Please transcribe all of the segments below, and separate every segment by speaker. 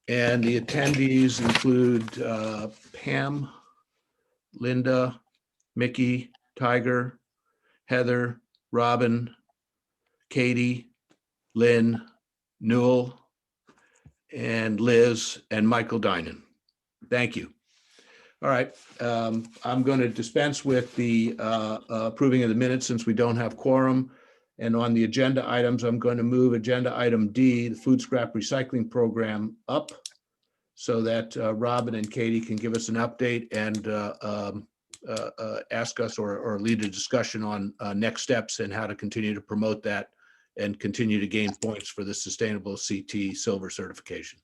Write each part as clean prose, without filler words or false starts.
Speaker 1: And the attendees include Pam, Linda, Mickey, Tiger, Heather, Robin, Katie, Lynn, Newell, and Liz, and Michael Dinan. Thank you. All right, I'm going to dispense with the approving of the minutes since we don't have quorum. And on the agenda items, I'm going to move agenda item D, the food scrap recycling program, up so that Robin and Katie can give us an update and ask us or lead a discussion on next steps and how to continue to promote that and continue to gain points for the Sustainable CT Silver certification.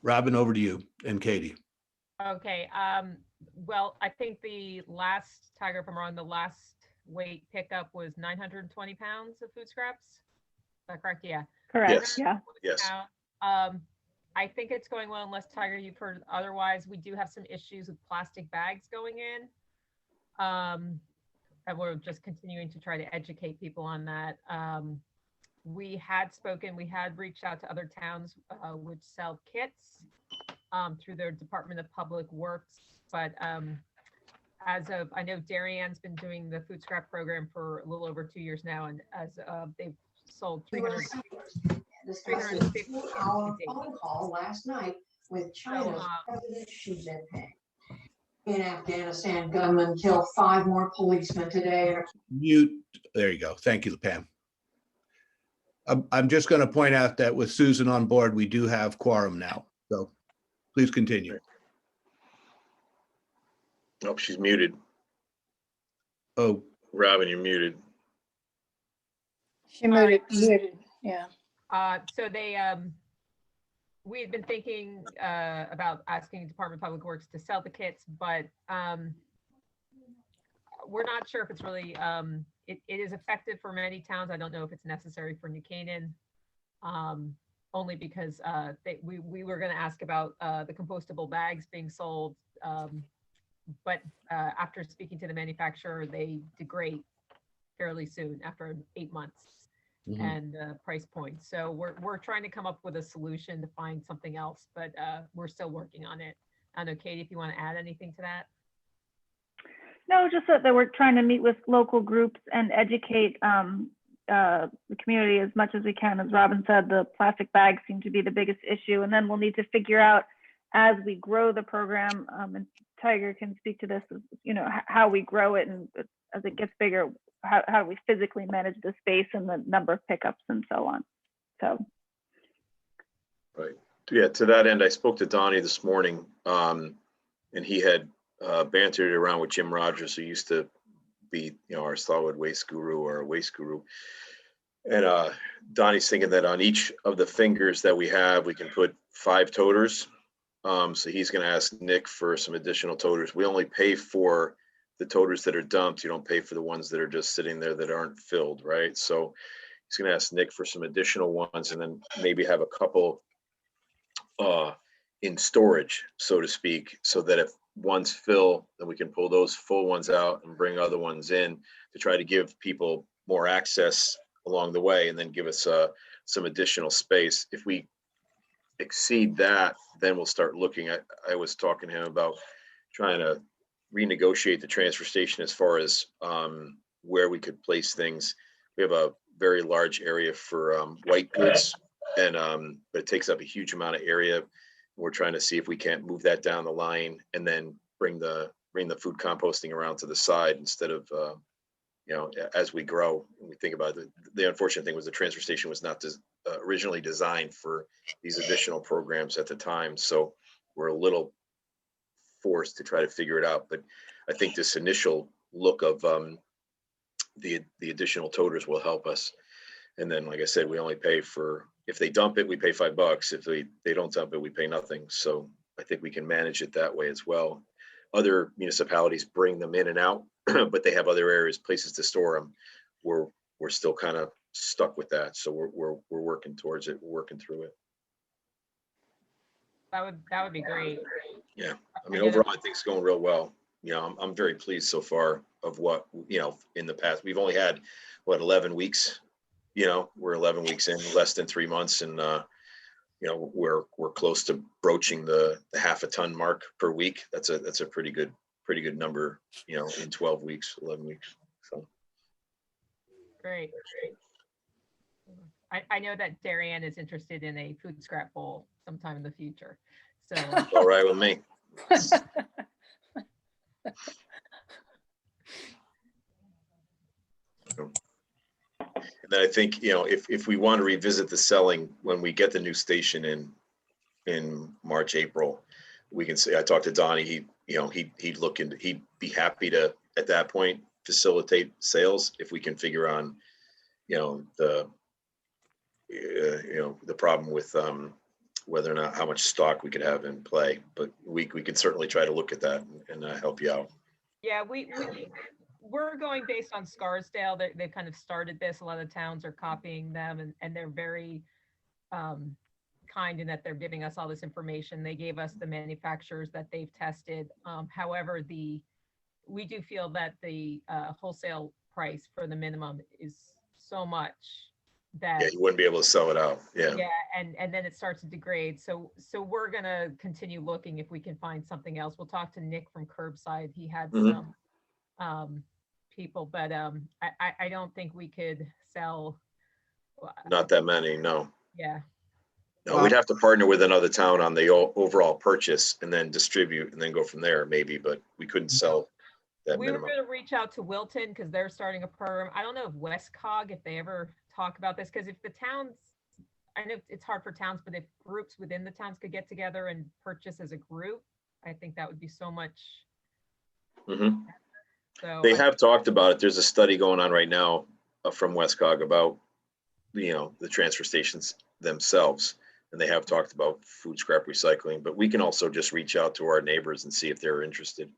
Speaker 1: Robin, over to you, and Katie.
Speaker 2: Okay, well, I think the last, Tiger, if I'm wrong, the last weight pickup was 920 pounds of food scraps. Is that correct? Yeah.
Speaker 3: Correct.
Speaker 4: Yes.
Speaker 3: Yeah.
Speaker 4: Yes.
Speaker 2: I think it's going well, unless, Tiger, you've heard otherwise. We do have some issues with plastic bags going in. And we're just continuing to try to educate people on that. We had reached out to other towns which sell kits through their Department of Public Works. But as of, I know Darienne's been doing the food scrap program for a little over 2 years now. And as they've sold 350
Speaker 5: 2-hour phone call last night with China's President Xi Jinping. In Afghanistan, gunmen killed 5 more policemen today.
Speaker 1: Mute. There you go. Thank you, Pam. I'm just going to point out that with Susan on board, we do have quorum now. So please continue.
Speaker 4: Oh, she's muted.
Speaker 1: Oh,
Speaker 4: Robin, you're muted.
Speaker 3: She muted. Yeah.
Speaker 2: So they, we had been thinking about asking Department of Public Works to sell the kits, but we're not sure if it's really, it is effective for many towns. I don't know if it's necessary for New Canaan, only because we were going to ask about the compostable bags being sold, but after speaking to the manufacturer, they degrade fairly soon after 8 months. And price point. So we're trying to come up with a solution to find something else, but we're still working on it. I don't know, Katie, if you want to add anything to that.
Speaker 3: No, just that we're trying to meet with local groups and educate the community as much as we can. As Robin said, the plastic bags seem to be the biggest issue, and then we'll need to figure out as we grow the program. And Tiger can speak to this, you know, how we grow it, and as it gets bigger, how we physically manage the space and the number of pickups and so on. So.
Speaker 4: Right. Yeah, to that end, I spoke to Donnie this morning, and he had bantered around with Jim Rogers, who used to be, you know, our solid waste guru or a waste guru. And Donnie's thinking that on each of the fingers that we have, we can put 5 toters. So he's going to ask Nick for some additional toters. We only pay for the toters that are dumped. You don't pay for the ones that are just sitting there that aren't filled, right? So he's going to ask Nick for some additional ones, and then maybe have a couple in storage, so to speak, so that if ones fill, then we can pull those full ones out and bring other ones in to try to give people more access along the way, and then give us some additional space. If we exceed that, then we'll start looking at, I was talking to him about trying to renegotiate the transfer station as far as where we could place things. We have a very large area for white goods, and but it takes up a huge amount of area. We're trying to see if we can't move that down the line and then bring the food composting around to the side instead of you know, as we grow. And we think about it, the unfortunate thing was the transfer station was not originally designed for these additional programs at the time, so we're a little forced to try to figure it out. But I think this initial look of the additional toters will help us. And then, like I said, we only pay for, if they dump it, we pay $5. If they don't dump it, we pay nothing. So I think we can manage it that way as well. Other municipalities bring them in and out, but they have other areas, places to store them. We're still kind of stuck with that. So we're working towards it. We're working through it.
Speaker 2: That would be great.
Speaker 4: Yeah, I mean, overall, I think it's going real well. You know, I'm very pleased so far of what, you know, in the past, we've only had, what, 11 weeks you know, we're 11 weeks in, less than 3 months, and you know, we're close to broaching the half a ton mark per week. That's a pretty good number, you know, in 12 weeks, 11 weeks. So
Speaker 2: Great. I know that Darien is interested in a food scrap bowl sometime in the future. So
Speaker 4: all right with me. And then I think, you know, if we want to revisit the selling when we get the new station in March, April, we can say, I talked to Donnie, he'd be happy to, at that point, facilitate sales if we can figure on, you know, the problem with whether or not how much stock we could have in play, but we could certainly try to look at that and help you out.
Speaker 2: yeah, we're going based on Scarsdale. They've kind of started this. A lot of towns are copying them, and they're very kind in that they're giving us all this information. They gave us the manufacturers that they've tested. However, we do feel that the wholesale price for the minimum is so much that
Speaker 4: Yeah, you wouldn't be able to sell it out. Yeah.
Speaker 2: yeah, and then it starts to degrade. So we're gonna continue looking if we can find something else. We'll talk to Nick from Curbside. He had
Speaker 4: Mhm.
Speaker 2: some people, but I don't think we could sell.
Speaker 4: Not that many, no.
Speaker 2: Yeah,
Speaker 4: No, we'd have to partner with another town on the overall purchase and then distribute and then go from there maybe, but we couldn't sell that
Speaker 2: we were
Speaker 4: minimum.
Speaker 2: gonna reach out to Wilton because they're starting a program. I don't know if Westcog, if they ever talk about this, because if the towns, I know it's hard for towns, but if groups within the towns could get together and purchase as a group, I think that would be so much.
Speaker 4: Mhm.
Speaker 2: So
Speaker 4: They have talked about it. There's a study going on right now from Westcog about, you know, the transfer stations themselves. And they have talked about food scrap recycling, but we can also just reach out to our neighbors and see if they're interested,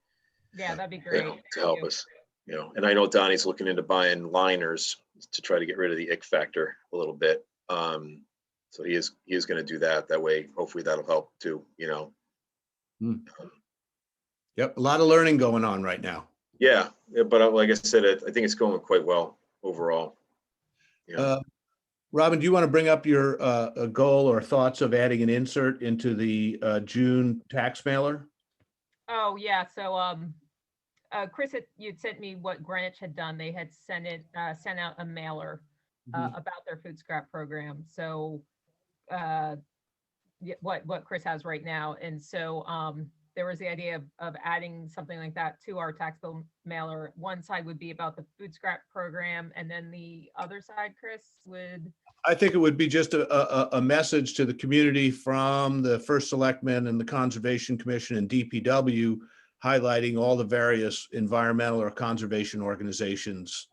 Speaker 2: yeah, that'd be
Speaker 4: you
Speaker 2: great.
Speaker 4: know, to help us, you know. And I know Donnie's looking into buying liners to try to get rid of the ick factor a little bit. So he is going to do that. That way, hopefully that'll help too, you know.
Speaker 1: Yep, a lot of learning going on right now.
Speaker 4: Yeah, but like I said, I think it's going quite well overall. You know.
Speaker 1: Robin, do you want to bring up your a goal or thoughts of adding an insert into the June tax mailer?
Speaker 2: Oh, yeah, so, Chris, you'd sent me what Greenwich had done. They had sent out a mailer about their food scrap program. So, what Chris has right now. And so, there was the idea of adding something like that to our tax bill mailer. One side would be about the food scrap program, and then the other side, Chris, would.
Speaker 1: I think it would be just a message to the community from the First Selectman and the Conservation Commission and DPW, highlighting all the various environmental or conservation organizations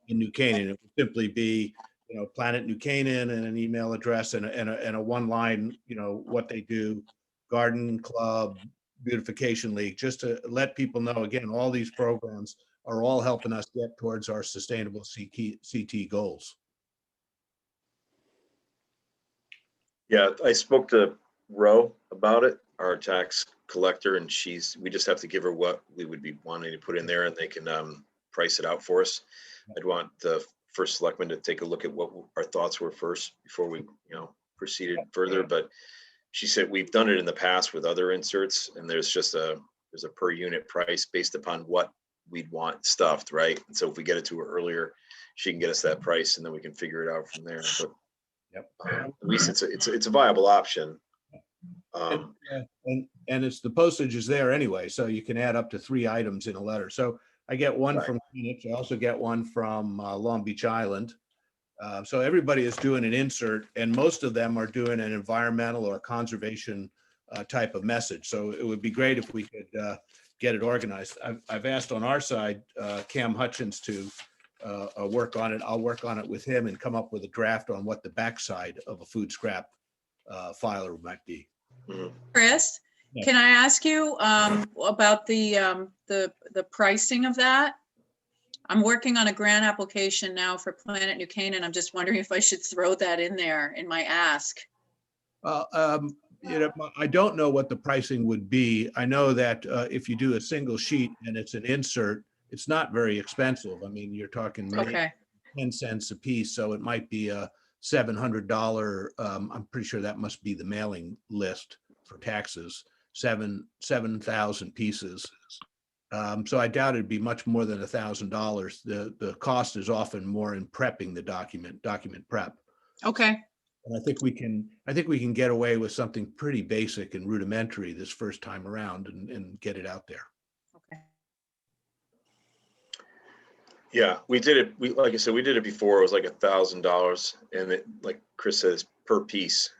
Speaker 1: in New Canaan. It would simply be, you know, Planet New Canaan and an email address and a one line, you know, what they do, Garden Club, Beautification League, just to let people know, again, all these programs are all helping us get towards our sustainable CT goals.
Speaker 4: Yeah, I spoke to Ro about it, our tax collector, and we just have to give her what we would be wanting to put in there and they can price it out for us. I'd want the First Selectman to take a look at what our thoughts were first before we, you know, proceeded further. But she said we've done it in the past with other inserts and there's a per unit price based upon what we'd want stuffed, right? And so if we get it to her earlier, she can get us that price and then we can figure it out from there. But at least it's a viable option.
Speaker 1: And it's the postage is there anyway, so you can add up to 3 items in a letter. So I get one
Speaker 4: Right.
Speaker 1: from Greenwich. I also get one from Long Beach Island. So everybody is doing an insert, and most of them are doing an environmental or conservation type of message. So it would be great if we could get it organized. I've asked on our side, Cam Hutchins to work on it. I'll work on it with him and come up with a draft on what the backside of a food scrap filer might be.
Speaker 6: Chris,
Speaker 1: Yeah.
Speaker 6: can I ask you about the pricing of that? I'm working on a grant application now for Planet New Canaan. I'm just wondering if I should throw that in there in my ask.
Speaker 1: You know, I don't know what the pricing would be. I know that if you do a single sheet and it's an insert, it's not very expensive. I mean, you're talking
Speaker 6: Okay,
Speaker 1: 10 cents a piece, so it might be a $700. I'm pretty sure that must be the mailing list for taxes, 7,000 pieces. So I doubt it'd be much more than $1,000. The cost is often more in prepping the document prep.
Speaker 6: Okay,
Speaker 1: And I think we can get away with something pretty basic and rudimentary this first time around and get it out there.
Speaker 6: okay.
Speaker 4: Yeah, we did it. Like I said, we did it before. It was like $1,000, and it, like Chris says, per piece,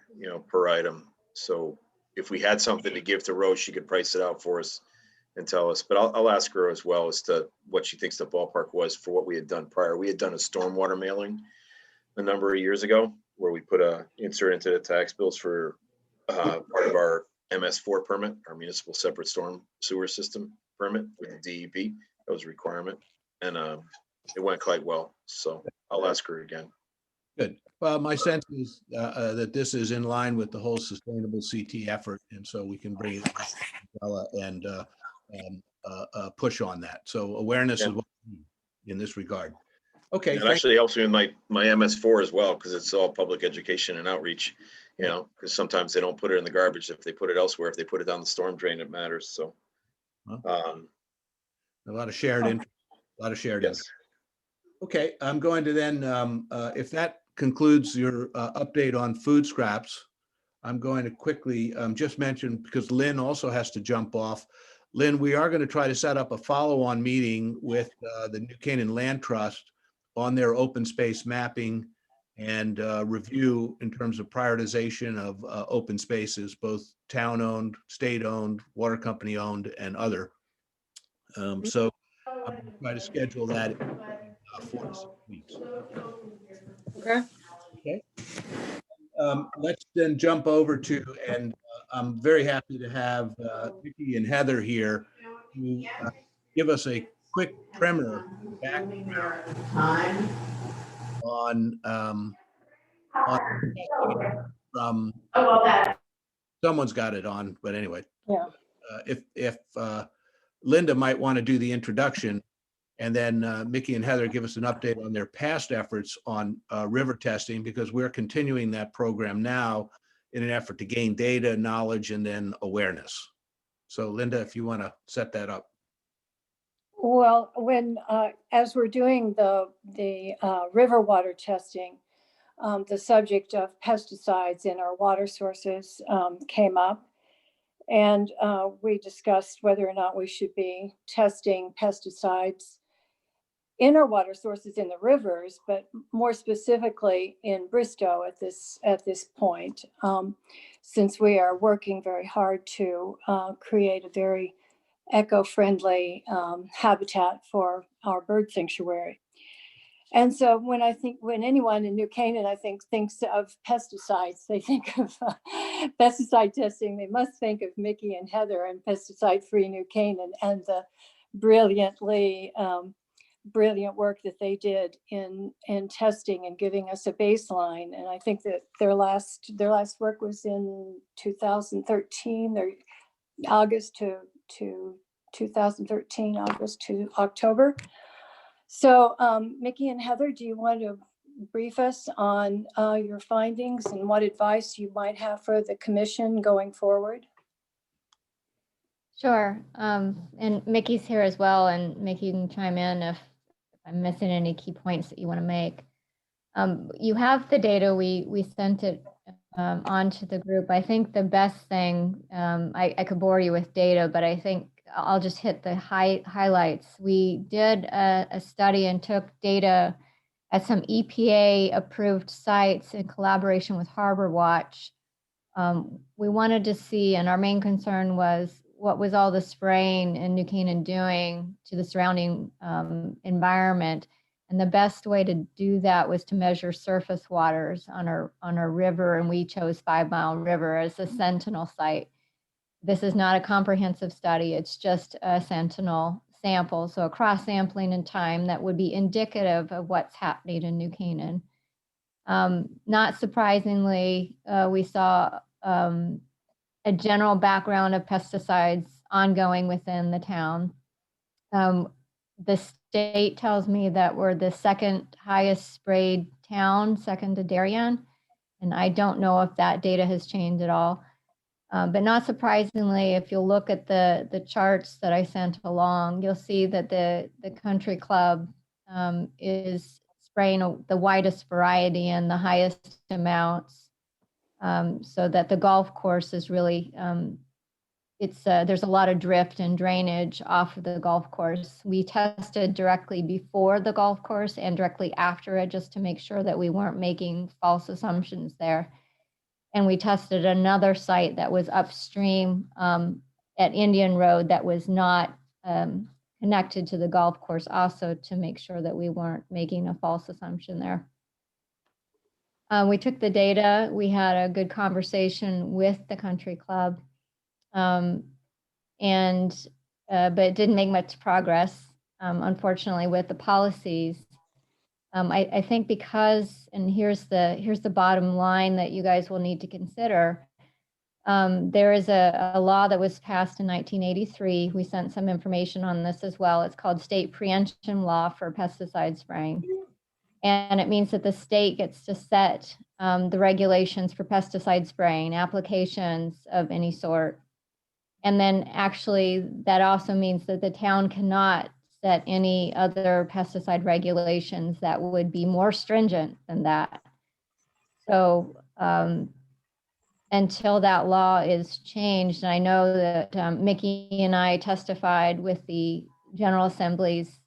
Speaker 4: per item. So if we had something to give to Rose, she could price it out for us and tell us. But I'll ask her as well as to what she thinks the ballpark was for what we had done prior. We had done a stormwater mailing a number of years ago where we put a insert into the tax bills for part of our MS4 permit, our municipal separate storm sewer system permit with the DEP. That was a requirement. And it went quite well. So I'll ask her again.
Speaker 1: Good. Well, my sense is that this is in line with the whole sustainable CT effort, and so we can bring it and push on that. So awareness is what we need in this regard. Okay.
Speaker 4: It actually helps me in my MS4 as well, because it's all public education and outreach, because sometimes they don't put it in the garbage. If they put it elsewhere, if they put it down the storm drain, it matters. So
Speaker 1: A lot of shared interest. A lot of shared
Speaker 4: yes.
Speaker 1: interest. Okay, I'm going to then, if that concludes your update on food scraps, I'm going to quickly just mention, because Lynn also has to jump off. Lynn, we are going to try to set up a follow-on meeting with the New Canaan Land Trust on their open space mapping and review in terms of prioritization of open spaces, both town-owned, state-owned, water company-owned, and other. So I'm going to try to schedule that 4 to 6 weeks.
Speaker 6: Okay.
Speaker 1: Okay. Let's then jump over to, and I'm very happy to have Vicki and Heather here to give us a quick primer background on from someone's got it on, but anyway.
Speaker 7: Yeah.
Speaker 1: If Linda might want to do the introduction, and then Mickey and Heather give us an update on their past efforts on river testing, because we're continuing that program now in an effort to gain data, knowledge, and then awareness. So Linda, if you want to set that up.
Speaker 7: Well, when as we're doing the river water testing, the subject of pesticides in our water sources came up, and we discussed whether or not we should be testing pesticides in our water sources in the rivers, but more specifically in Bristow at this point, since we are working very hard to create a very eco-friendly habitat for our bird sanctuary. And so when anyone in New Canaan, I think, thinks of pesticides, they think of pesticide testing, they must think of Mickey and Heather and Pesticide-Free New Canaan and the brilliant work that they did in testing and giving us a baseline. And I think that their last work was in 2013, or August to 2013, August to October. So Mickey and Heather, do you want to brief us on your findings and what advice you might have for the commission going forward?
Speaker 8: Sure. And Mickey's here as well, and Mickey, you can chime in if I'm missing any key points that you want to make. You have the data. We sent it on to the group. I think the best thing, I could bore you with data, but I think I'll just hit the highlights. We did a study and took data at some EPA approved sites in collaboration with Harbor Watch. We wanted to see, and our main concern was, what was all the spraying in New Canaan doing to the surrounding environment? And the best way to do that was to measure surface waters on our river, and we chose 5 Mile River as a sentinel site. This is not a comprehensive study, it's just a sentinel sample, so a cross sampling in time that would be indicative of what's happening in New Canaan. Not surprisingly, we saw a general background of pesticides ongoing within the town. the state tells me that we're the second highest sprayed town, second to Darien. And I don't know if that data has changed at all. But not surprisingly, if you'll look at the charts that I sent along, you'll see that the country club is spraying the widest variety and the highest amounts. So that the golf course is really, there's a lot of drift and drainage off of the golf course. We tested directly before the golf course and directly after it, just to make sure that we weren't making false assumptions there. And we tested another site that was upstream at Indian Road that was not connected to the golf course also, to make sure that we weren't making a false assumption there. We took the data, we had a good conversation with the country club, but it didn't make much progress, unfortunately, with the policies. I think because, and here's the bottom line that you guys will need to consider. There is a law that was passed in 1983. We sent some information on this as well. It's called State Preemption Law for Pesticide Spraying. And it means that the state gets to set the regulations for pesticide spraying, applications of any sort. And then actually that also means that the town cannot set any other pesticide regulations that would be more stringent than that. So until that law is changed, and I know that Mickey and I testified with the General Assembly's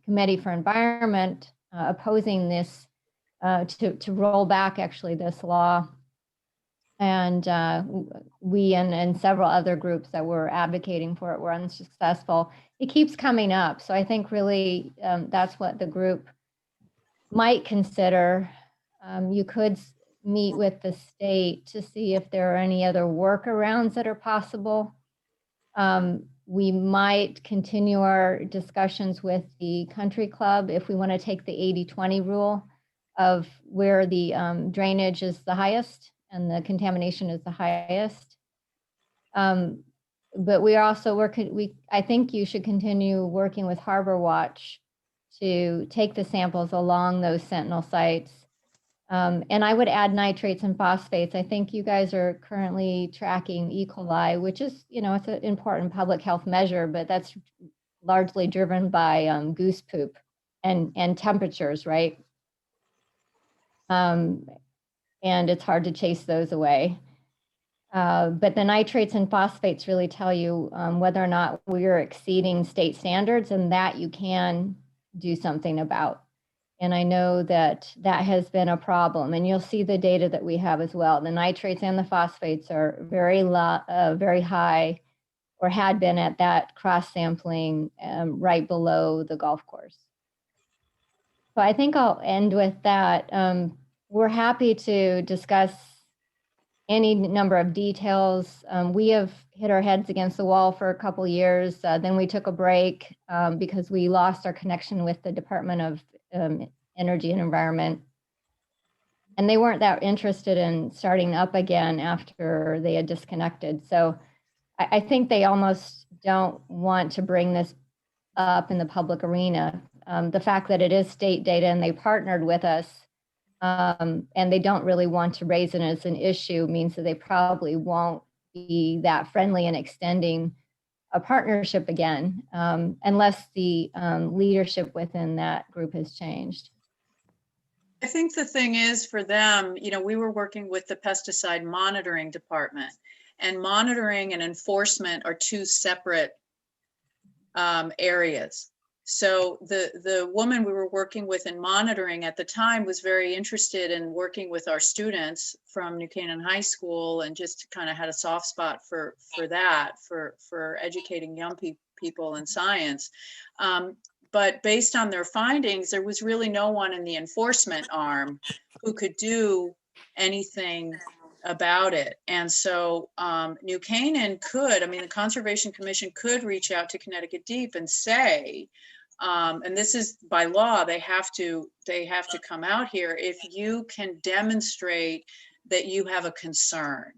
Speaker 8: Committee for Environment opposing this, to roll back actually this law. And we and several other groups that were advocating for it were unsuccessful. It keeps coming up. So I think really that's what the group might consider. You could meet with the state to see if there are any other workarounds that are possible. We might continue our discussions with the country club if we want to take the 80-20 rule of where the drainage is the highest and the contamination is the highest. But we are also working, I think you should continue working with Harbor Watch to take the samples along those sentinel sites. And I would add nitrates and phosphates. I think you guys are currently tracking E. coli, which is, it's an important public health measure, but that's largely driven by goose poop and temperatures, right? And it's hard to chase those away. But the nitrates and phosphates really tell you whether or not we're exceeding state standards, and that you can do something about. And I know that that has been a problem, and you'll see the data that we have as well. The nitrates and the phosphates are very high, or had been at that cross sampling right below the golf course. So I think I'll end with that. We're happy to discuss any number of details. We have hit our heads against the wall for a couple years. Then we took a break because we lost our connection with the Department of Energy and Environment. And they weren't that interested in starting up again after they had disconnected. So I think they almost don't want to bring this up in the public arena. The fact that it is state data and they partnered with us, and they don't really want to raise it as an issue, means that they probably won't be that friendly in extending a partnership again, unless the leadership within that group has changed.
Speaker 6: I think the thing is for them, we were working with the pesticide monitoring department, and monitoring and enforcement are two separate areas. So the woman we were working with in monitoring at the time was very interested in working with our students from New Canaan High School, and just kind of had a soft spot for that, for educating young people in science. But based on their findings, there was really no one in the enforcement arm who could do anything about it. And so New Canaan could, the Conservation Commission could reach out to Connecticut Deep and say, and this is by law, they have to come out here if you can demonstrate that you have a concern.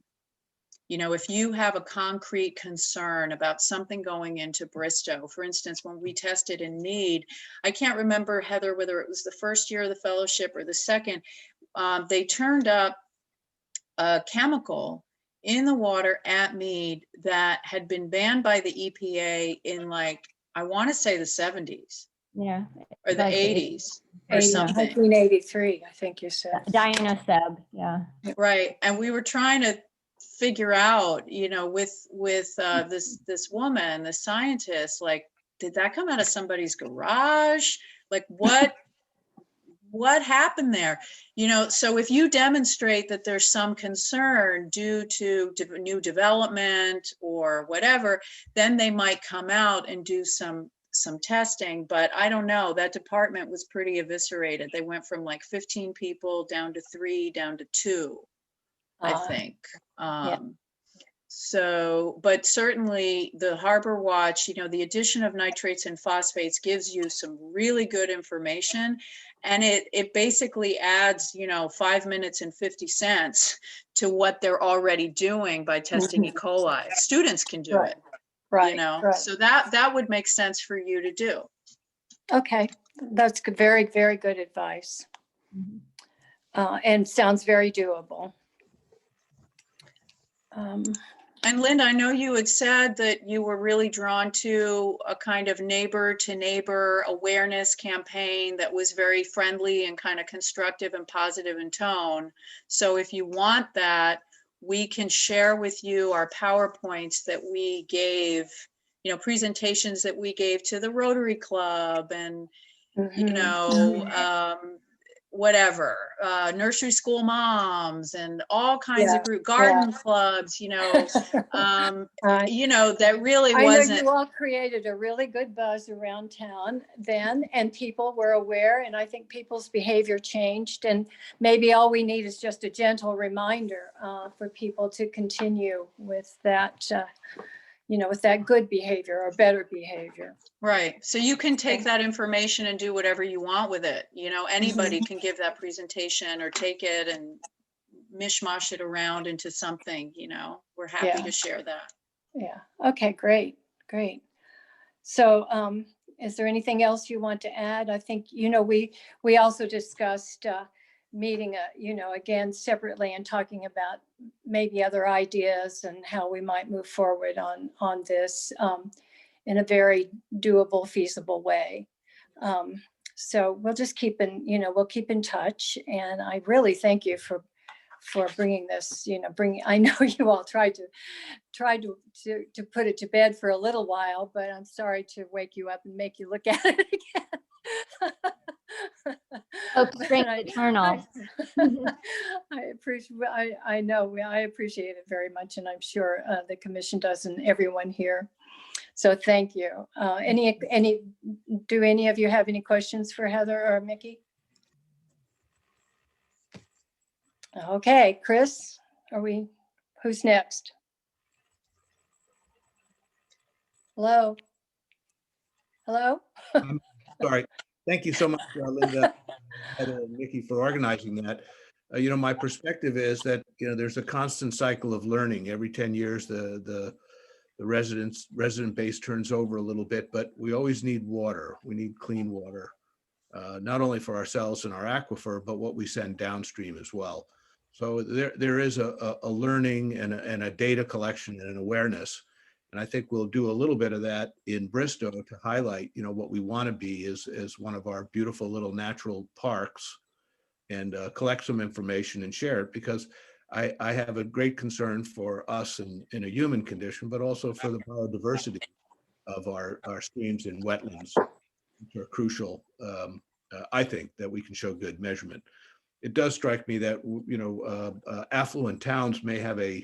Speaker 6: You know, if you have a concrete concern about something going into Bristow, for instance, when we tested in Mead, I can't remember, Heather, whether it was the first year of the fellowship or the second, they turned up a chemical in the water at Mead that had been banned by the EPA in, like, I want to say the 70s
Speaker 8: Yeah.
Speaker 6: or the
Speaker 8: Like
Speaker 6: 80s or
Speaker 7: 80
Speaker 6: something.
Speaker 7: 1983, I think you said.
Speaker 8: Diana Seb, yeah.
Speaker 6: Right. And we were trying to figure out, you know, with this woman, the scientist, like, did that come out of somebody's garage? Like, what happened there? You know, so if you demonstrate that there's some concern due to new development or whatever, then they might come out and do some testing. But I don't know, that department was pretty eviscerated. They went from like 15 people down to 3, down to 2, I think. So, but certainly the Harbor Watch, you know, the addition of nitrates and phosphates gives you some really good information. And it basically adds, you know, 5 minutes and 50 cents to what they're already doing by testing E. coli. Students can do
Speaker 7: Right.
Speaker 6: it,
Speaker 7: Right.
Speaker 6: you know,
Speaker 7: right.
Speaker 6: so that would make sense for you to do.
Speaker 7: Okay, that's good. Very, very good advice. And sounds very doable.
Speaker 6: And Linda, I know you had said that you were really drawn to a kind of neighbor to neighbor awareness campaign that was very friendly and kind of constructive and positive in tone. So if you want that, we can share with you our PowerPoints that we gave, you know, presentations that we gave to the Rotary Club and, you know, whatever, nursery school moms and all kinds of group garden clubs, you know, you know, that really
Speaker 7: I know
Speaker 6: wasn't.
Speaker 7: you all created a really good buzz around town then, and people were aware, and I think people's behavior changed, and maybe all we need is just a gentle reminder for people to continue with that, you know, with that good behavior or better behavior.
Speaker 6: Right. So you can take that information and do whatever you want with it. You know, anybody can give that presentation or take it and mishmash it around into something, you know, we're happy to share that.
Speaker 7: Yeah. Okay, great. Great. So is there anything else you want to add? I think, you know, we also discussed meeting, you know, again, separately and talking about maybe other ideas and how we might move forward on this in a very doable, feasible way. So we'll just keep we'll keep in touch. And I really thank you for bringing this, you know, I know you all tried to put it to bed for a little while, but I'm sorry to wake you up and make you look at it again.
Speaker 8: Hope springs eternal.
Speaker 7: I appreciate, I know, I appreciate it very much. And I'm sure the commission does and everyone here. So thank you. Do any of you have any questions for Heather or Mickey? Okay, Chris, who's next? Hello? Hello?
Speaker 1: Sorry. Thank you so much, Linda, Heather, and Mickey, for organizing that. You know, my perspective is that, you know, there's a constant cycle of learning. Every 10 years, the resident base turns over a little bit, but we always need water. We need clean water, not only for ourselves and our aquifer, but what we send downstream as well. So there is a learning and a data collection and an awareness. And I think we'll do a little bit of that in Bristow to highlight, you know, what we want to be as one of our beautiful little natural parks, and collect some information and share it, because I have a great concern for us in a human condition, but also for the biodiversity of our streams and wetlands, which are crucial. I think that we can show good measurement. It does strike me that, you know, affluent towns may have a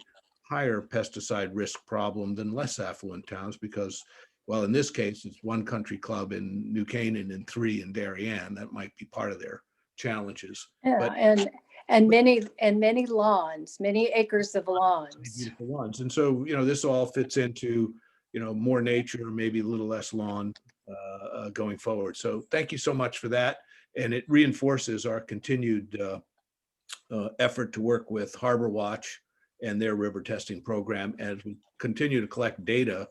Speaker 1: higher pesticide risk problem than less affluent towns, because, well, in this case, it's one country club in New Canaan and 3 in Darien. That might be part of their challenges.
Speaker 7: Yeah,
Speaker 1: But,
Speaker 7: and many lawns, many acres of lawns.
Speaker 1: beautiful ones. And so, you know, this all fits into, you know, more nature, maybe a little less lawn going forward. So thank you so much for that. And it reinforces our continued effort to work with Harbor Watch and their river testing program as we continue to collect data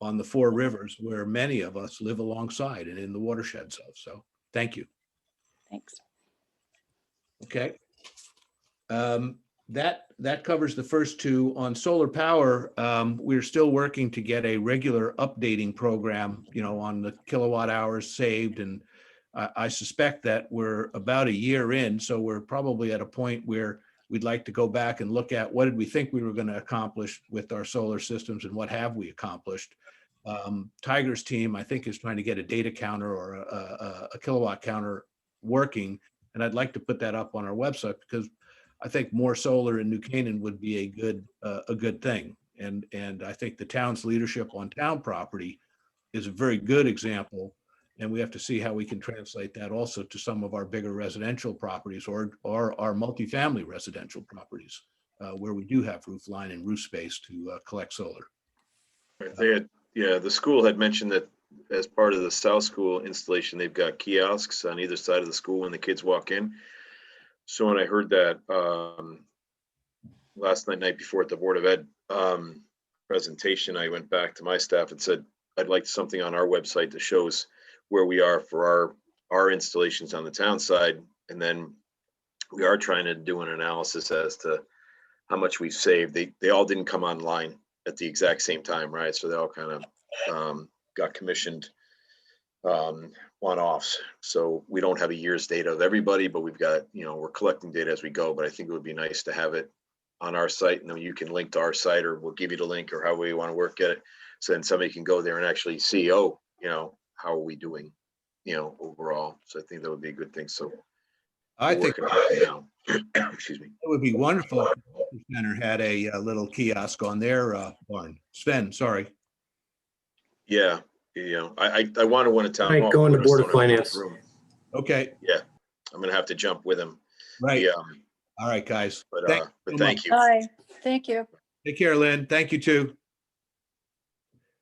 Speaker 1: on the 4 rivers where many of us live alongside and in the watersheds of. So thank you.
Speaker 7: Thanks.
Speaker 1: Okay. That covers the first 2. On solar power, we're still working to get a regular updating program, on the kilowatt hours saved. And I suspect that we're about a year in, so we're probably at a point where we'd like to go back and look at what did we think we were going to accomplish with our solar systems and what have we accomplished. Tiger's team, I think, is trying to get a data counter or a kilowatt counter working. And I'd like to put that up on our website because I think more solar in New Canaan would be a good thing. And I think the town's leadership on town property is a very good example. And we have to see how we can translate that also to some of our bigger residential properties or our multifamily residential properties where we do have roof line and roof space to collect solar.
Speaker 4: The school had mentioned that as part of the South School installation, they've got kiosks on either side of the school when the kids walk in. So when I heard that last night before at the Board of Ed presentation, I went back to my staff and said, I'd like something on our website that shows where we are for our installations on the town side. And then we are trying to do an analysis as to how much we've saved. They all didn't come online at the exact same time, right? So they all kind of got commissioned one-offs. So we don't have a year's data of everybody, but we've got, we're collecting data as we go. But I think it would be nice to have it on our site, and then you can link to our site, or we'll give you the link, or however you want to work at it. So then somebody can go there and actually see, how are we doing, overall. So I think that would be a good thing. So
Speaker 1: I think
Speaker 4: excuse me.
Speaker 1: it would be wonderful if the center had a little kiosk on their barn. Sven, sorry.
Speaker 4: Yeah, I wanted one at town hall.
Speaker 9: Might go into
Speaker 4: but I
Speaker 9: Board
Speaker 4: just
Speaker 9: of
Speaker 4: don't have enough
Speaker 9: Finance.
Speaker 4: room.
Speaker 1: Okay,
Speaker 4: I'm gonna have to jump with him.
Speaker 1: right.
Speaker 4: Yeah,
Speaker 1: All right, guys.
Speaker 4: but
Speaker 1: so
Speaker 4: thank you.
Speaker 7: Bye. Thank you.
Speaker 1: Take care, Lynn. Thank you too.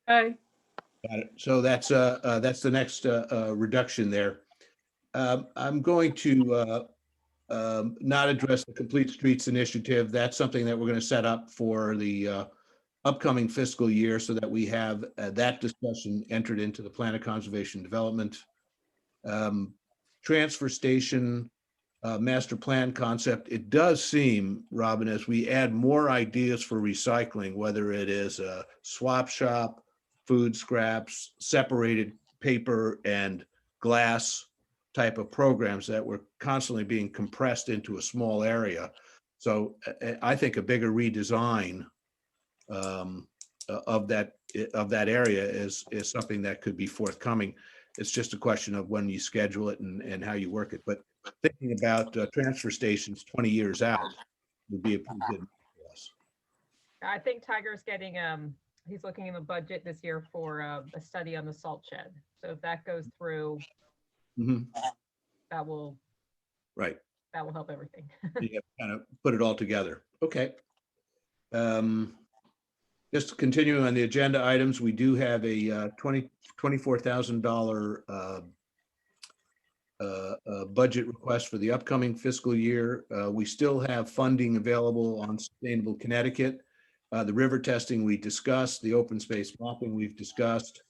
Speaker 2: Bye.
Speaker 1: Got it. So that's the next reduction there. I'm going to not address the Complete Streets Initiative. That's something that we're going to set up for the upcoming fiscal year so that we have that discussion entered into the Plan of Conservation Development. Transfer station master plan concept. It does seem, Robin, as we add more ideas for recycling, whether it is a swap shop, food scraps, separated paper and glass type of programs, that we're constantly being compressed into a small area. So I think a bigger redesign of that area is something that could be forthcoming. It's just a question of when you schedule it and how you work it. But thinking about transfer stations 20 years out would be a pretty good for us.
Speaker 2: I think Tiger's getting, he's looking in the budget this year for a study on the salt shed. So if that goes through,
Speaker 1: Mhm.
Speaker 2: that will
Speaker 1: Right.
Speaker 2: help everything.
Speaker 1: You have to kind of put it all together. Okay. Just continuing on the agenda items, we do have a $24,000 budget request for the upcoming fiscal year. We still have funding available on Sustainable Connecticut. The river testing we discussed, the open space mapping we've discussed.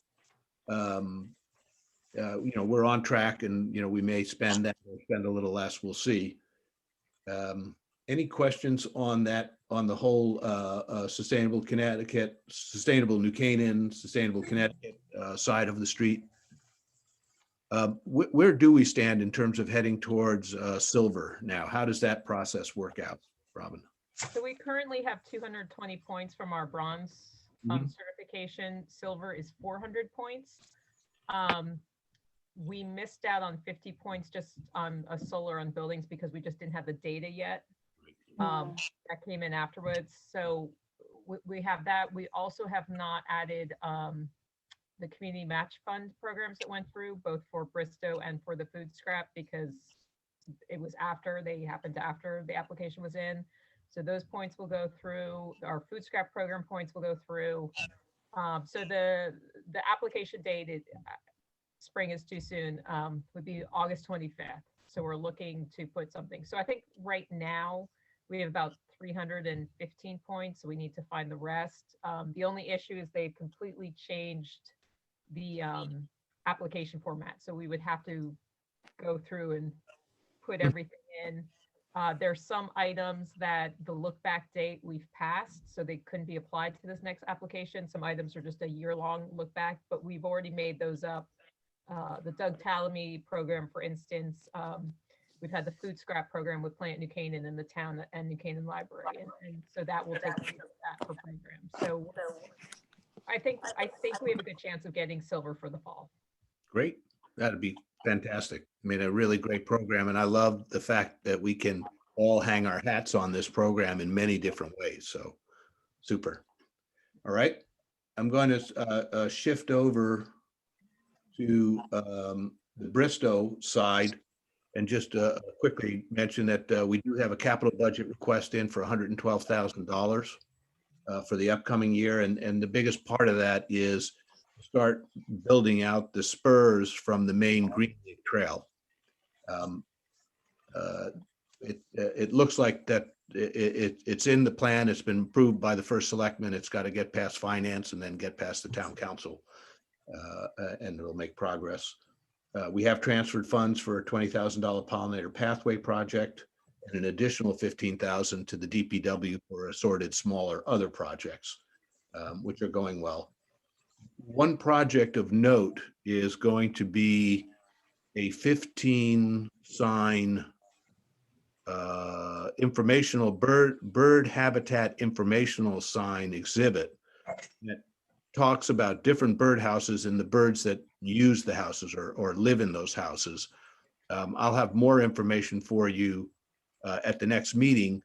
Speaker 1: We're on track, and we may spend that or spend a little less. We'll see. Any questions on that, on the whole Sustainable Connecticut, Sustainable New Canaan, Sustainable Connecticut side of the street? Where do we stand in terms of heading towards silver now? How does that process work out, Robin?
Speaker 2: So we currently have 220 points from our bronze certification. Silver is 400 points. We missed out on 50 points just on a solar on buildings because we just didn't have the data yet. That came in afterwards. So we have that. We also have not added the community match fund programs that went through, both for Bristow and for the food scrap, because it was after the application was in. So those points will go through. Our food scrap program points will go through. So the application date, spring is too soon, would be August 25th. So we're looking to put something. So I think right now we have about 315 points, so we need to find the rest. The only issue is they've completely changed the application format, so we would have to go through and put everything in. There's some items that the look back date we've passed, so they couldn't be applied to this next application. Some items are just a year-long look back, but we've already made those up. The Doug Tallamy program, for instance, we've had the food scrap program with Plant New Canaan in the town and New Canaan Library, and so that will take place of that for programs. So I think we have a good chance of getting silver for the fall.
Speaker 1: Great. That'd be fantastic. I mean, a really great program. And I love the fact that we can all hang our hats on this program in many different ways. So super. All right. I'm going to shift over to the Bristow side and just quickly mention that we do have a capital budget request in for $112,000 for the upcoming year. And the biggest part of that is start building out the spurs from the main Green League Trail. It looks like that it's in the plan. It's been approved by the first selectman. It's got to get past finance and then get past the town council, and it'll make progress. We have transferred funds for a $20,000 pollinator pathway project and an additional $15,000 to the DPW for assorted smaller other projects, which are going well. One project of note is going to be a 15 sign informational bird habitat informational sign exhibit that talks about different birdhouses and the birds that use the houses or live in those houses. I'll have more information for you at the next meeting.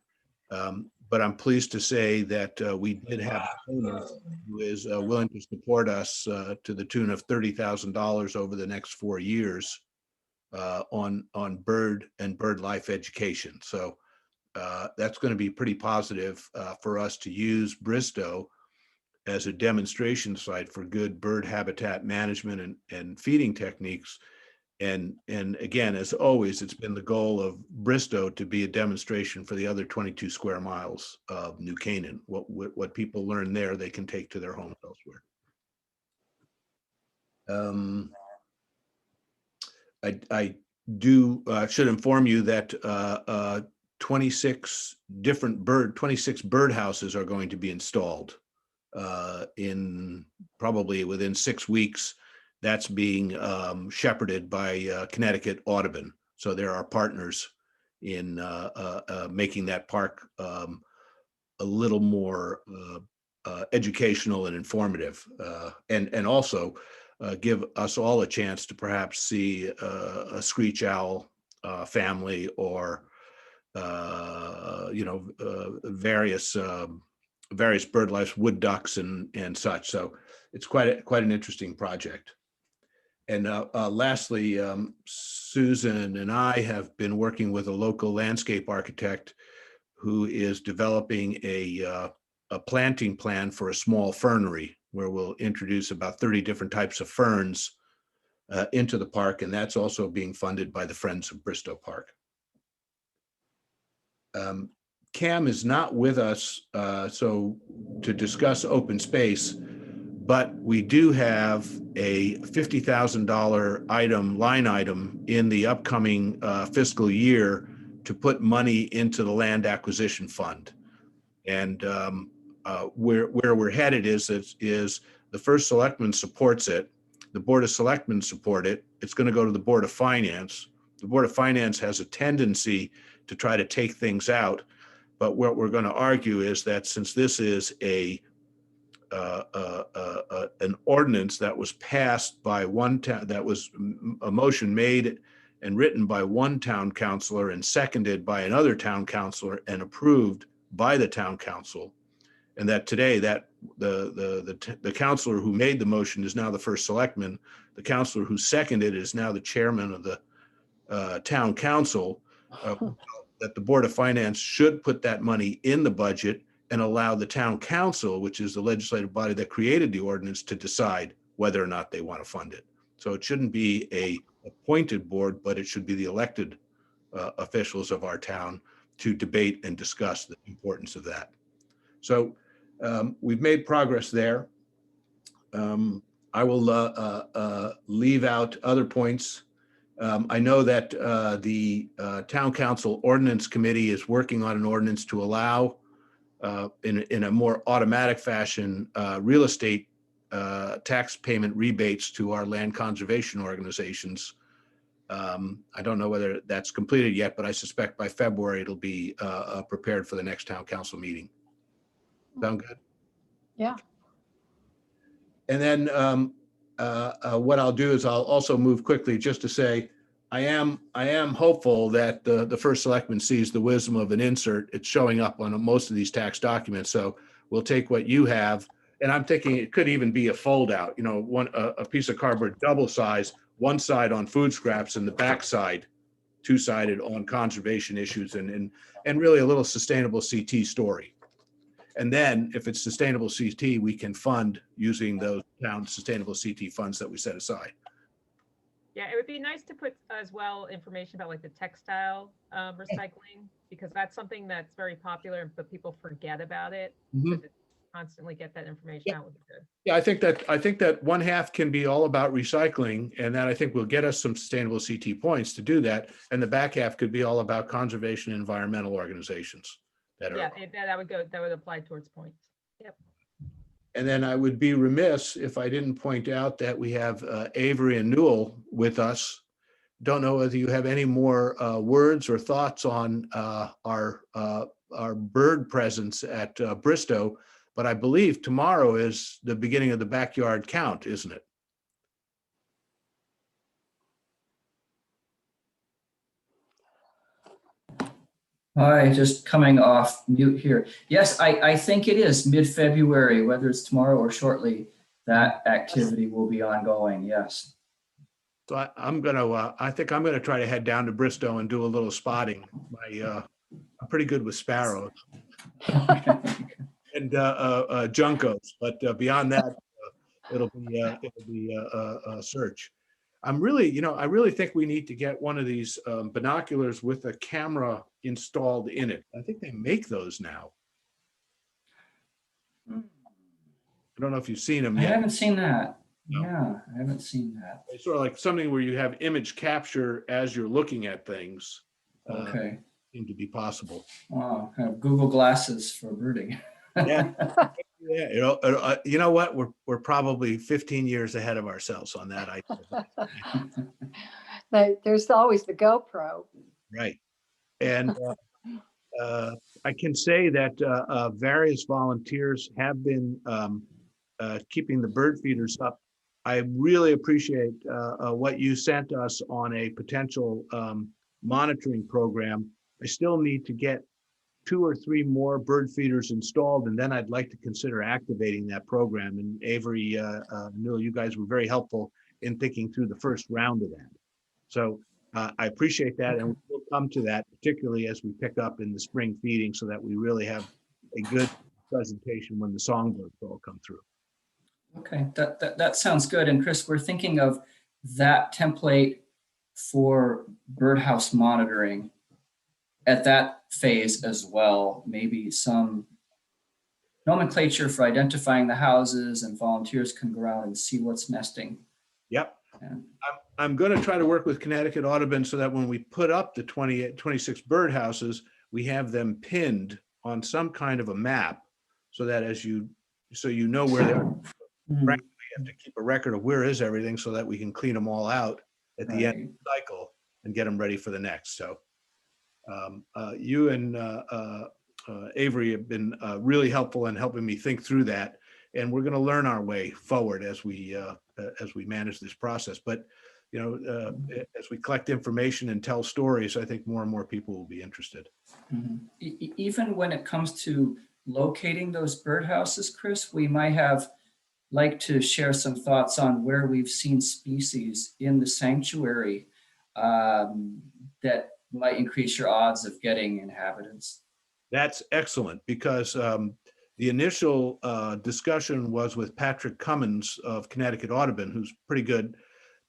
Speaker 1: But I'm pleased to say that we did have someone who is willing to support us to the tune of $30,000 over the next 4 years on bird and bird life education. So that's going to be pretty positive for us to use Bristow as a demonstration site for good bird habitat management and feeding techniques. And again, as always, it's been the goal of Bristow to be a demonstration for the other 22 square miles of New Canaan. What people learn there, they can take to their homes elsewhere. I should inform you that 26 birdhouses are going to be installed in probably within 6 weeks. That's being shepherded by Connecticut Audubon. So there are partners in making that park a little more educational and informative, and also give us all a chance to perhaps see a screech owl family or various bird life, wood ducks and such. So it's quite an interesting project. And lastly, Susan and I have been working with a local landscape architect who is developing a planting plan for a small fernery where we'll introduce about 30 different types of ferns into the park. And that's also being funded by the Friends of Bristow Park. Cam is not with us so to discuss open space, but we do have a $50,000 line item in the upcoming fiscal year to put money into the land acquisition fund. And where we're headed is the first selectman supports it. The Board of Selectmen support it. It's going to go to the Board of Finance. The Board of Finance has a tendency to try to take things out. But what we're going to argue is that since this is an ordinance that was passed by one town, that was a motion made and written by one town councilor and seconded by another town councilor and approved by the town council, and that today that the councilor who made the motion is now the first selectman, the councilor who seconded is now the chairman of the town council, that the Board of Finance should put that money in the budget and allow the town council, which is the legislative body that created the ordinance, to decide whether or not they want to fund it. So it shouldn't be a appointed board, but it should be the elected officials of our town to debate and discuss the importance of that. So we've made progress there. I will leave out other points. I know that the Town Council Ordinance Committee is working on an ordinance to allow in a more automatic fashion real estate tax payment rebates to our land conservation organizations. I don't know whether that's completed yet, but I suspect by February it'll be prepared for the next Town Council meeting. Sound good?
Speaker 7: Yeah.
Speaker 1: And then what I'll do is I'll also move quickly just to say, I am hopeful that the first selectman sees the wisdom of an insert. It's showing up on most of these tax documents. So we'll take what you have, and I'm thinking it could even be a fold out, you know, a piece of cardboard double size, one side on food scraps and the back side, two-sided on conservation issues and really a little sustainable CT story. And then if it's sustainable CT, we can fund using those town sustainable CT funds that we set aside.
Speaker 2: Yeah, it would be nice to put as well information about like the textile recycling, because that's something that's very popular, but people forget about it. So to constantly get that information out would be good.
Speaker 1: Yeah, I think that one half can be all about recycling, and that I think will get us some sustainable CT points to do that. And the back half could be all about conservation and environmental organizations that are.
Speaker 2: Yeah, that would apply towards points. Yep.
Speaker 1: And then I would be remiss if I didn't point out that we have Avery and Newell with us. Don't know whether you have any more words or thoughts on our bird presence at Bristow, but I believe tomorrow is the beginning of the backyard count, isn't it?
Speaker 9: Hi, just coming off mute here. Yes, I think it is mid-February, whether it's tomorrow or shortly, that activity will be ongoing, yes.
Speaker 1: So I think I'm gonna try to head down to Bristow and do a little spotting. I'm pretty good with sparrows and juncos, but beyond that, it'll be a search. I really think we need to get one of these binoculars with a camera installed in it. I think they make those now. I don't know if you've seen them
Speaker 9: I
Speaker 1: yet.
Speaker 9: haven't seen that.
Speaker 1: No.
Speaker 9: Yeah, I haven't seen that.
Speaker 1: It's sort of like something where you have image capture as you're looking at things.
Speaker 9: Okay.
Speaker 1: Seem to be possible.
Speaker 9: Oh, kind of Google glasses for birding.
Speaker 1: Yeah. Yeah, you know what? We're probably 15 years ahead of ourselves on that.
Speaker 7: There's always the GoPro.
Speaker 1: Right. And I can say that various volunteers have been keeping the bird feeders up. I really appreciate what you sent us on a potential monitoring program. I still need to get 2 or 3 more bird feeders installed, and then I'd like to consider activating that program. And Avery, Newell, you guys were very helpful in thinking through the first round of that. So I appreciate that, and we'll come to that, particularly as we pick up in the spring feeding, so that we really have a good presentation when the songbirds all come through.
Speaker 9: Okay, that sounds good. And Chris, we're thinking of that template for birdhouse monitoring at that phase as well. Maybe some nomenclature for identifying the houses, and volunteers can go around and see what's nesting.
Speaker 1: Yep.
Speaker 9: Yeah.
Speaker 1: I'm going to try to work with Connecticut Audubon so that when we put up the 26 birdhouses, we have them pinned on some kind of a map, so that so you know where they are. Frankly, we have to keep a record of where is everything so that we can clean them all out at the end of the cycle and get them ready for the next. So you and Avery have been really helpful in helping me think through that, and we're going to learn our way forward as we manage this process. But as we collect information and tell stories, I think more and more people will be interested.
Speaker 9: Even when it comes to locating those birdhouses, Chris, we might like to share some thoughts on where we've seen species in the sanctuary that might increase your odds of getting inhabitants.
Speaker 1: That's excellent, because the initial discussion was with Patrick Cummins of Connecticut Audubon, who's pretty good,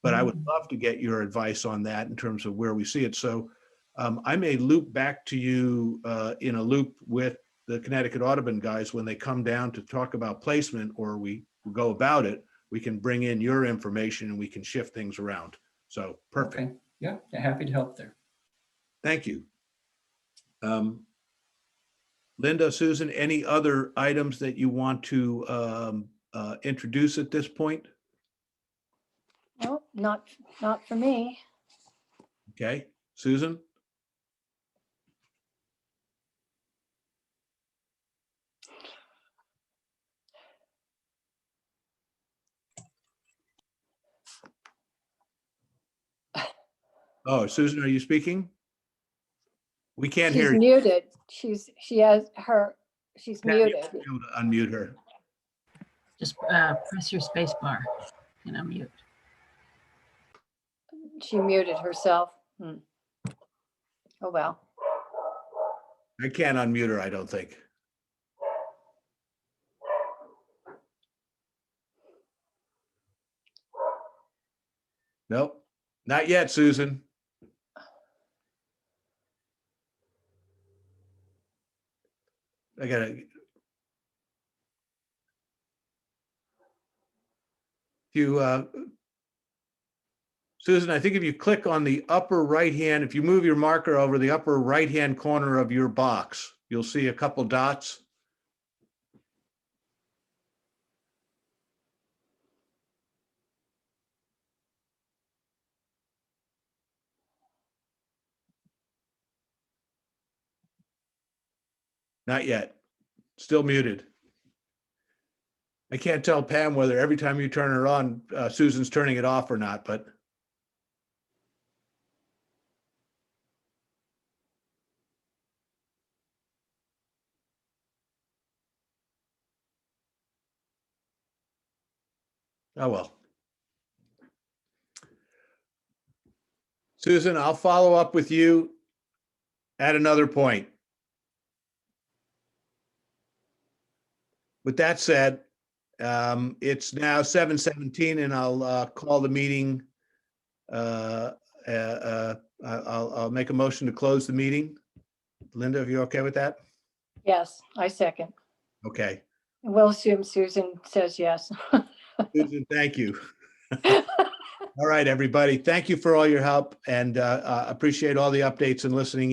Speaker 1: but I would love to get your advice on that in terms of where we see it. So I may loop back to you in a loop with the Connecticut Audubon guys when they come down to talk about placement, or we go about it. We can bring in your information and we can shift things around. So perfect.
Speaker 9: Okay, yeah, happy to help there.
Speaker 1: Thank you. Linda, Susan, any other items that you want to introduce at this point?
Speaker 7: No, not for me.
Speaker 1: Okay, Susan? Oh, Susan, are you speaking? We can't
Speaker 7: She's
Speaker 1: hear you.
Speaker 7: muted. She's
Speaker 1: Yeah, you
Speaker 7: muted.
Speaker 1: might be able to unmute her.
Speaker 10: Just press your space bar and unmute.
Speaker 7: She muted herself. Oh, well.
Speaker 1: I can't unmute her, I don't think. Nope, not yet, Susan. I gotta. Susan, I think if you click on the upper right hand, if you move your marker over the upper right hand corner of your box, you'll see a couple dots. Not yet. Still muted. I can't tell Pam whether every time you turn her on, Susan's turning it off or not, but. Oh, well. Susan, I'll follow up with you at another point. With that said, it's now 7:17 and I'll call the meeting. I'll make a motion to close the meeting. Linda, are you okay with that?
Speaker 7: Yes, I second.
Speaker 1: Okay.
Speaker 7: We'll assume Susan says yes.
Speaker 1: Susan, thank you. All right, everybody. Thank you for all your help and appreciate all the updates and listening